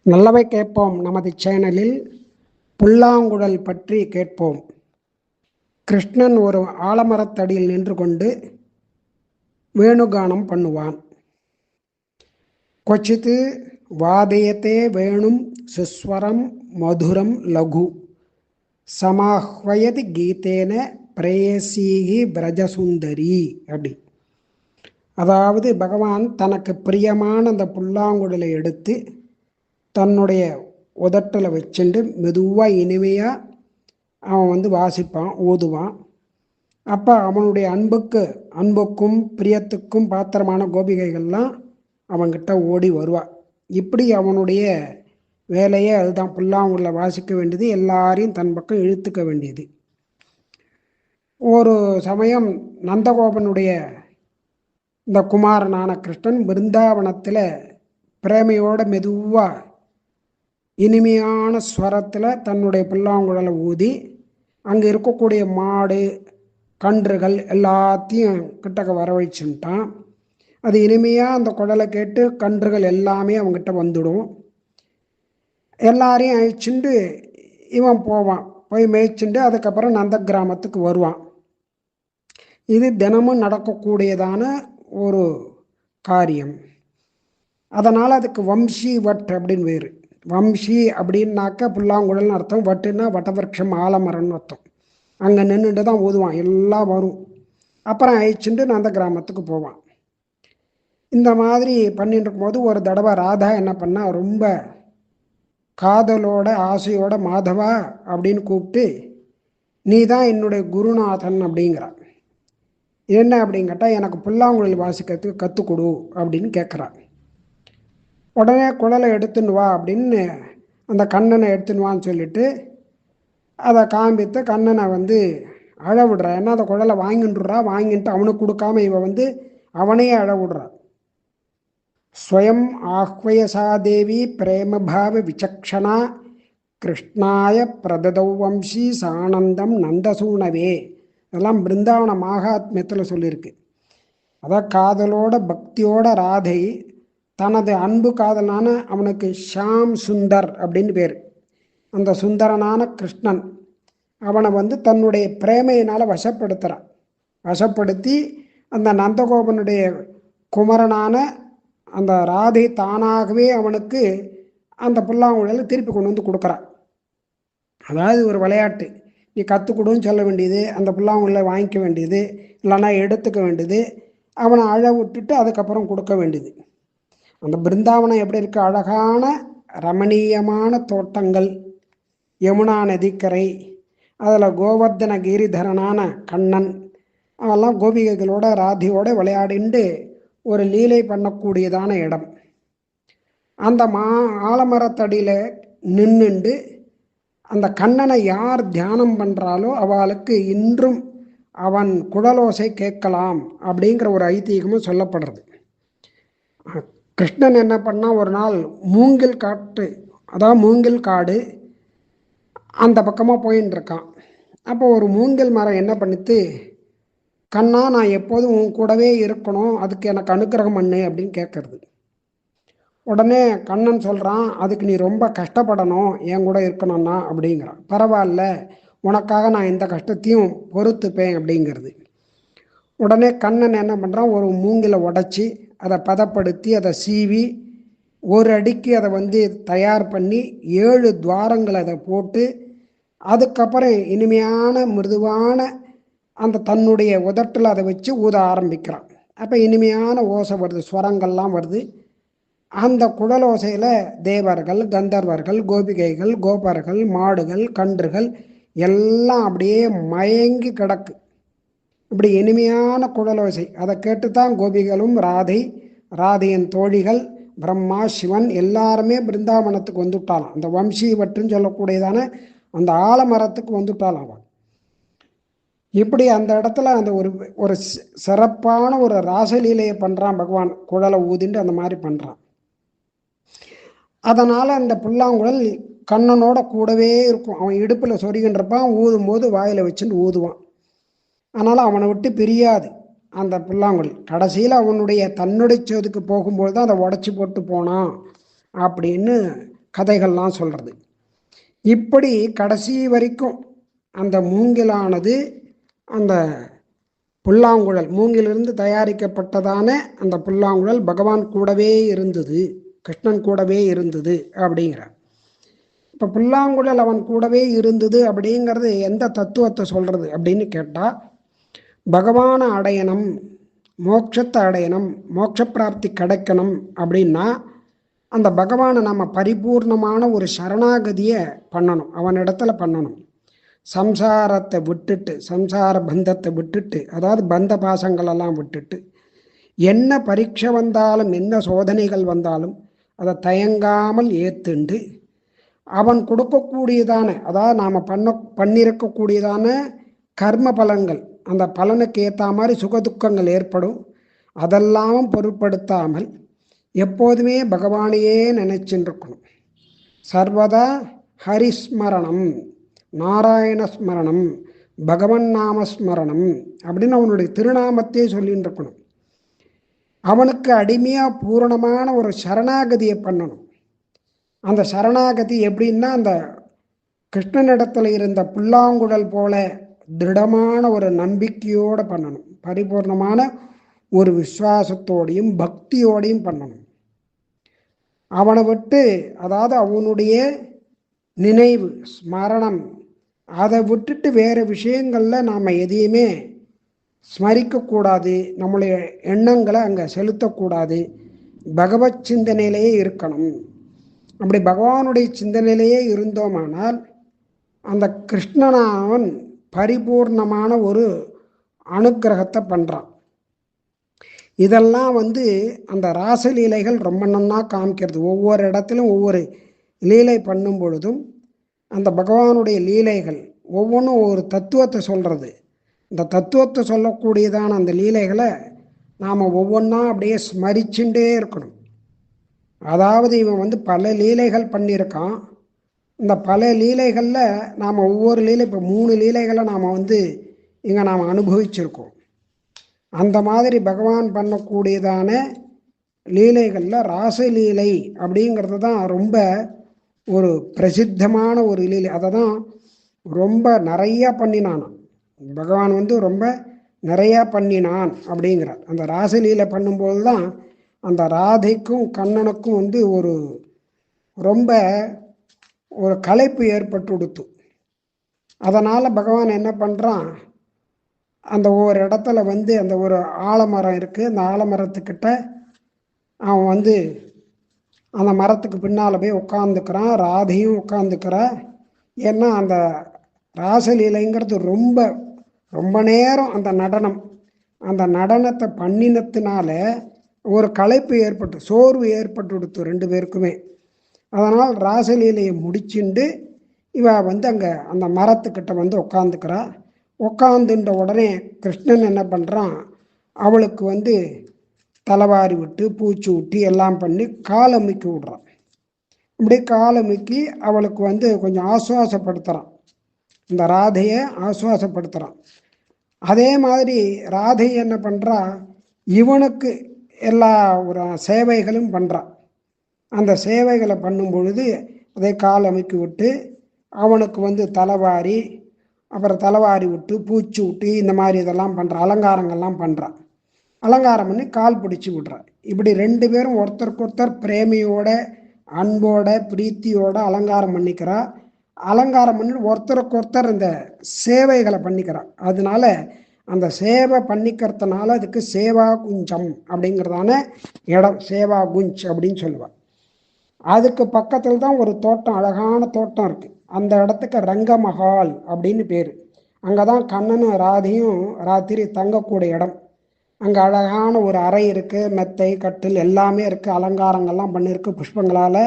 நல்லவை கேட்போம் நமது சேனலில் புல்லாங்குழல் பற்றி கேட்போம். கிருஷ்ணன் ஒரு ஆலமரத்தடியில் நின்று கொண்டு வேணுகானம் பண்ணுவான். கொச்சித்து வாதயத்தே வேணும் சுஸ்வரம் மதுரம் லகு சமாஹ்வயதி கீதேன பிரேயசீகி பிரஜசுந்தரி அப்படி. அதாவது பகவான் தனக்கு பிரியமான அந்த புல்லாங்குழலை எடுத்து தன்னுடைய உதட்டில் வச்சுட்டு மெதுவாக இனிமையாக அவன் வாசிப்பான், ஊதுவான். அப்போ அவனுடைய அன்புக்கும் பிரியத்துக்கும் பாத்திரமான கோபிகைகள்லாம் அவன்கிட்ட ஓடி வருவா. இப்படி அவனுடைய வேலையே அதுதான், புல்லாங்குழலை வாசிக்க வேண்டியது, எல்லாரையும் தன் பக்கம் இழுத்துக்க வேண்டியது. ஒரு சமயம் நந்தகோபனுடைய இந்த குமாரனான கிருஷ்ணன் பிருந்தாவனத்தில் பிரேமையோட மெதுவாக இனிமையான ஸ்வரத்தில் தன்னுடைய புல்லாங்குழலை ஊதி அங்கே இருக்கக்கூடிய மாடு கன்றுகள் எல்லாத்தையும் கிட்டக்க வரவழைச்சுட்டான். அது இனிமையாக அந்த குழலை கேட்டு கன்றுகள் எல்லாமே அவங்ககிட்ட வந்துடும். எல்லாரையும் அழிச்சுண்டு இவன் போவான், போய் மேய்ச்சுண்டு அதுக்கப்புறம் நந்த கிராமத்துக்கு வருவான். இது தினமும் நடக்கக்கூடியதான ஒரு காரியம். அதனால் அதுக்கு வம்சி வட் அப்படின்னு வேறு. வம்சி அப்படின்னாக்க புல்லாங்குழல்னு அர்த்தம், வட்டுன்னா வட்டவருஷம் ஆலமரம்னு அர்த்தம். அங்கே நின்றுட்டு தான் ஊதுவான், எல்லாம் வரும். அப்புறம் அழிச்சுட்டு நான் அந்த கிராமத்துக்கு போவான். இந்த மாதிரி பண்ணிட்டு இருக்கும்போது ஒரு தடவை ராதா என்ன பண்ணா, ரொம்ப காதலோட ஆசையோட மாதவா அப்படின்னு கூப்பிட்டு, நீ தான் என்னுடைய குருநாதன் அப்படிங்கிறான். என்ன அப்படின்னு கேட்டால், எனக்கு புல்லாங்குழல் வாசிக்கிறதுக்கு கற்றுக் கொடு அப்படின்னு கேட்குறான். உடனே குழலை எடுத்துன்னு வா அப்படின்னு அந்த கண்ணனை எடுத்துன்னு வான்னு சொல்லிட்டு அதை காண்பித்து கண்ணனை அழ விடுறா. ஏன்னா அந்த குழலை வாங்கிட்டுறா, வாங்கிட்டு அவனுக்கு கொடுக்காம இவ அவனையே அழ விடுறா. ஸ்வயம் ஆஹ்வயசா தேவி பிரேமபாவ விசக்ஷணா கிருஷ்ணாய பிரததௌ வம்சி சானந்தம் நந்தசூனவே. இதெல்லாம் பிருந்தாவன மகாத்மியத்தில் சொல்லியிருக்கு. அதான் காதலோட பக்தியோட ராதை தனது அன்பு காதலான அவனுக்கு ஷாம் சுந்தர் அப்படின்னு பேர், அந்த சுந்தரனான கிருஷ்ணன் அவனை தன்னுடைய பிரேமையினால் வசப்படுத்துகிறான். வசப்படுத்தி அந்த நந்தகோபனுடைய குமரனான அந்த ராதை தானாகவே அவனுக்கு அந்த புல்லாங்குழலை திருப்பி கொண்டு கொடுக்குறான். அதாவது ஒரு விளையாட்டு, நீ கற்றுக்கொடுன்னு சொல்ல வேண்டியது, அந்த புல்லாங்குழலை வாங்கிக்க வேண்டியது, இல்லைன்னா எடுத்துக்க வேண்டியது, அவனை அழ விட்டுட்டு அதுக்கப்புறம் கொடுக்க வேண்டியது. அந்த பிருந்தாவனம் எப்படி இருக்கு, அழகான ரமணீயமான தோட்டங்கள், யமுனா நதிக்கரை, அதில் கோவர்தன கிரிதரனான கண்ணன், அதெல்லாம் கோபிகைகளோட ராதியோட விளையாடிண்டு ஒரு லீலை பண்ணக்கூடியதான இடம். அந்த ஆலமரத்தடியில் நின்றுண்டு அந்த கண்ணனை யார் தியானம் பண்ணுறாலோ அவளுக்கு இன்றும் அவன் குழலோசை கேட்கலாம் அப்படிங்கிற ஒரு ஐதீகமும் சொல்லப்படுறது. கிருஷ்ணன் என்ன பண்ணால், ஒரு நாள் மூங்கில் காட்டு, அதாவது மூங்கில் காடு அந்த பக்கமாக போயின்னு இருக்கான். அப்போ ஒரு மூங்கில் மரம் என்ன பண்ணித்து, கண்ணா நான் எப்போதும் உன் கூடவே இருக்கணும், அதுக்கு எனக்கு அனுக்கிரகம் பண்ணு அப்படின்னு கேட்கறது. உடனே கண்ணன் சொல்கிறான், அதுக்கு நீ ரொம்ப கஷ்டப்படணும், என் கூட இருக்கணும்னா அப்படிங்கிறான். பரவாயில்ல, உனக்காக நான் இந்த கஷ்டத்தையும் பொறுத்துப்பேன் அப்படிங்கிறது. உடனே கண்ணன் என்ன பண்ணுறான், ஒரு மூங்கிலை உடச்சி அதை பதப்படுத்தி அதை சீவி ஒரு அடிக்கு அதை தயார் பண்ணி 7 துவாரங்களை அதை போட்டு அதுக்கப்புறம் இனிமையான மிருதுவான அந்த தன்னுடைய உதட்டில் அதை வச்சு ஊத ஆரம்பிக்கிறான். அப்போ இனிமையான ஓசை வருது, ஸ்வரங்கள்லாம் வருது. அந்த குழல் ஓசையில் தேவர்கள், கந்தர்வர்கள், கோபிகைகள், கோபர்கள், மாடுகள், கன்றுகள் எல்லாம் அப்படியே மயங்கி கிடக்கு. இப்படி இனிமையான குழலோசை அதை கேட்டுத்தான் கோபிகளும் ராதையின் தோழிகள், பிரம்மா, சிவன் எல்லாருமே பிருந்தாவனத்துக்கு வந்துட்டாலாம். அந்த வம்சி வட்டுன்னு சொல்லக்கூடியதான அந்த ஆலமரத்துக்கு வந்துட்டாலாம் அவன். இப்படி அந்த இடத்துல அந்த ஒரு சிறப்பான ஒரு ராசலீலையை பண்ணுறான் பகவான், குழலை ஊதிண்டு அந்த மாதிரி பண்ணுறான். அதனால் அந்த புல்லாங்குழல் கண்ணனோட கூடவே இருக்கும். அவன் இடுப்பில் சொருகின்றப்பான், ஊதும் போது வாயில் வச்சுட்டு ஊதுவான். அதனால் அவனை விட்டு பிரியாது அந்த புல்லாங்குழல். கடைசியில் அவனுடைய தன்னுடைய சோதுக்கு போகும்போது தான் அதை உடச்சி போட்டு போனான் அப்படின்னு கதைகள்லாம் சொல்கிறது. இப்படி கடைசி வரைக்கும் அந்த மூங்கிலானது அந்த புல்லாங்குழல் மூங்கிலிருந்து தயாரிக்கப்பட்டதான அந்த புல்லாங்குழல் பகவான் கூடவே இருந்தது, கிருஷ்ணன் கூடவே இருந்தது அப்படிங்கிறார். இப்போ புல்லாங்குழல் அவன் கூடவே இருந்தது அப்படிங்கிறது எந்த தத்துவத்தை சொல்கிறது அப்படின்னு கேட்டால், பகவானை அடையணும், மோட்சத்தை அடையணும், மோட்ச பிராப்தி கிடைக்கணும் அப்படின்னா அந்த பகவானை நம்ம பரிபூர்ணமான ஒரு சரணாகதியை பண்ணணும், அவனிடத்துல பண்ணணும். சம்சாரத்தை விட்டுட்டு, சம்சார பந்தத்தை விட்டுட்டு, அதாவது பந்த பாசங்களெல்லாம் விட்டுட்டு, என்ன பரீட்சை வந்தாலும் என்ன சோதனைகள் வந்தாலும் அதை தயங்காமல் ஏற்றுண்டு அவன் கொடுக்கக்கூடியதான, அதாவது நாம் பண்ணியிருக்கக்கூடியதான கர்ம பலன்கள், அந்த பலனுக்கு ஏற்ற மாதிரி சுகதுக்கங்கள் ஏற்படும், அதெல்லாம் பொருட்படுத்தாமல் எப்போதுமே பகவானையே நினைச்சுட்டு இருக்கணும். சர்வதா ஹரிஸ்மரணம், நாராயண ஸ்மரணம், பகவன் நாமஸ்மரணம் அப்படின்னு அவனுடைய திருநாமத்தையே சொல்லின்னு இருக்கணும். அவனுக்கு அடிமையாக பூரணமான ஒரு சரணாகதியை பண்ணணும். அந்த சரணாகதி எப்படின்னா, அந்த கிருஷ்ணனிடத்தில் இருந்த புல்லாங்குழல் போல திருடமான ஒரு நம்பிக்கையோடு பண்ணணும், பரிபூர்ணமான ஒரு விசுவாசத்தோடையும் பக்தியோடையும் பண்ணணும். அவனை விட்டு, அதாவது அவனுடைய நினைவு ஸ்மரணம், அதை விட்டுட்டு வேறு விஷயங்களில் நாம் எதையுமே ஸ்மரிக்கக்கூடாது, நம்முடைய எண்ணங்களை அங்கே செலுத்தக்கூடாது, பகவத் சிந்தனையிலேயே இருக்கணும். அப்படி பகவானுடைய சிந்தனையிலேயே இருந்தோமானால் அந்த கிருஷ்ணனாவன் பரிபூர்ணமான ஒரு அனுக்கிரகத்தை பண்ணுறான். இதெல்லாம் அந்த ராசலீலைகள் ரொம்ப நன்னா காமிக்கிறது. ஒவ்வொரு இடத்திலும் ஒவ்வொரு லீலை பண்ணும் பொழுதும் அந்த பகவானுடைய லீலைகள் ஒவ்வொன்றும் ஒரு தத்துவத்தை சொல்கிறது. இந்த தத்துவத்தை சொல்லக்கூடியதான அந்த லீலைகளை நாம் ஒவ்வொன்றா அப்படியே ஸ்மரிச்சுட்டே இருக்கணும். அதாவது இவன் பல லீலைகள் பண்ணியிருக்கான். இந்த பல லீலைகளில் நாம் ஒவ்வொரு லீலை, இப்போ 3 லீலைகளை நாம் இங்கே நாம் அனுபவிச்சிருக்கோம். அந்த மாதிரி பகவான் பண்ணக்கூடியதான லீலைகளில் ராசலீலை அப்படிங்கிறது தான் ரொம்ப ஒரு பிரசித்தமான ஒரு லீலை. அதை தான் ரொம்ப நிறையா பண்ணினான் பகவான், ரொம்ப நிறையா பண்ணினான் அப்படிங்கிறார். அந்த ராசலீலை பண்ணும்போது தான் அந்த ராதைக்கும் கண்ணனுக்கும் ஒரு ரொம்ப ஒரு களைப்பு ஏற்பட்டு கொடுத்து. அதனால் பகவான் என்ன பண்ணுறான், அந்த ஒவ்வொரு இடத்துல அந்த ஒரு ஆலமரம் இருக்குது, அந்த ஆலமரத்துக்கிட்ட அவன் அந்த மரத்துக்கு பின்னால் போய் உட்காந்துக்கிறான், ராதையும் உட்காந்துக்கிறா. ஏன்னா அந்த ராசலீலைங்கிறது ரொம்ப ரொம்ப நேரம் அந்த நடனத்தை பண்ணினத்தினால ஒரு களைப்பு ஏற்பட்டு, சோர்வு ஏற்பட்டு கொடுத்து 2 பேருக்குமே. அதனால் ராசலீலையை முடிச்சுண்டு இவ அங்கே அந்த மரத்துக்கிட்ட உட்காந்துக்கிறா. உட்காந்துன்ற உடனே கிருஷ்ணன் என்ன பண்ணுறான், அவளுக்கு தலைவாரி விட்டு பூச்சி விட்டு எல்லாம் பண்ணி காலமிக்கி விடுறான். இப்படி காலமிக்கி அவளுக்கு கொஞ்சம் ஆசுவாசப்படுத்துகிறான், இந்த ராதையை ஆசுவாசப்படுத்துகிறான். அதே மாதிரி ராதை என்ன பண்ணுறா, இவனுக்கு எல்லா ஒரு சேவைகளும் பண்ணுறான். அந்த சேவைகளை பண்ணும் பொழுது அதை காலமிக்கி விட்டு அவனுக்கு தலைவாரி, அப்புறம் தலைவாரி விட்டு பூச்சி விட்டு இந்த மாதிரி இதெல்லாம் பண்ணுறான், அலங்காரங்கள்லாம் பண்ணுறான். அலங்காரம் பண்ணி கால் பிடிச்சி விடுறான். இப்படி 2 பேரும் ஒருத்தருக்கு ஒருத்தர் பிரேமியோட அன்போட பிரீத்தியோட அலங்காரம் பண்ணிக்கிறா. அலங்காரம் பண்ணி ஒருத்தருக்கு ஒருத்தர் இந்த சேவைகளை பண்ணிக்கிறான். அதனால அந்த சேவை பண்ணிக்கிறதுனால அதுக்கு சேவா குஞ்சம் அப்படிங்கிறதான இடம், சேவா குஞ்ச் அப்படின்னு சொல்லுவாள். அதுக்கு பக்கத்தில் தான் ஒரு தோட்டம், அழகான தோட்டம் இருக்குது. அந்த இடத்துக்கு ரங்கமஹால் அப்படின்னு பேர். அங்கே தான் கண்ணனும் ராதையும் ராத்திரி தங்கக்கூடிய இடம். அங்கே அழகான ஒரு அறை இருக்குது, மெத்தை கட்டில் எல்லாமே இருக்குது, அலங்காரங்கள்லாம் பண்ணியிருக்கு, புஷ்பங்களால்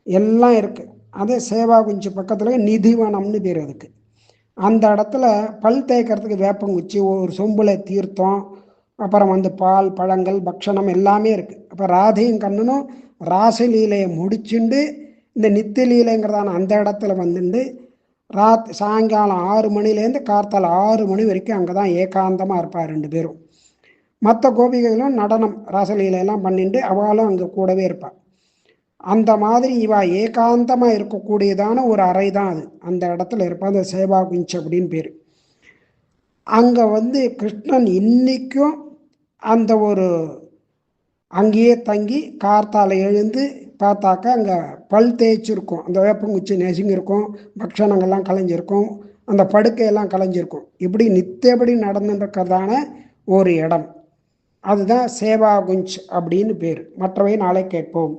எல்லாம் இருக்குது. அதே சேவா குஞ்சு பக்கத்தில் நிதிவனம்னு பேர் அதுக்கு. அந்த இடத்துல பல் தேய்க்கிறதுக்கு வேப்பங்குச்சி, ஒரு சொம்புல தீர்த்தம், அப்புறம் பால் பழங்கள் பக்ஷணம் எல்லாமே இருக்குது. அப்போ ராதையும் கண்ணனும் ராசலீலையை முடிச்சுண்டு இந்த நித்திய லீலைங்கிறதான அந்த இடத்துல சாயங்காலம் 6 மணிலேருந்து கார்த்தால் 6 மணி வரைக்கும் அங்கே தான் ஏகாந்தமாக இருப்பார் 2 பேரும். மற்ற கோபிகைகளும் நடனம் ராசலீலையெல்லாம் பண்ணிட்டு அவளும் அங்கே கூடவே இருப்பாள். அந்த மாதிரி இவா ஏகாந்தமாக இருக்கக்கூடியதான ஒரு அறை தான் அது. அந்த இடத்துல இருப்பா, அந்த சேவா குஞ்ச் அப்படின்னு பேர். அங்கே கிருஷ்ணன் இன்னைக்கும் அந்த ஒரு அங்கேயே தங்கி கார்த்தால எழுந்து பார்த்தாக்கா அங்கே பல் தேய்ச்சிருக்கும், அந்த வேப்பங்குச்சி நெசுங்கிருக்கும், பக்ஷணங்கள்லாம் கலைஞ்சிருக்கும், அந்த படுக்கையெல்லாம் கலைஞ்சிருக்கும். இப்படி நித்தியபடி நடந்துருக்கிறதான ஒரு இடம். அதுதான் சேவா குஞ்ச் அப்படின்னு பேர். மற்றவை நாளை கேட்போம்.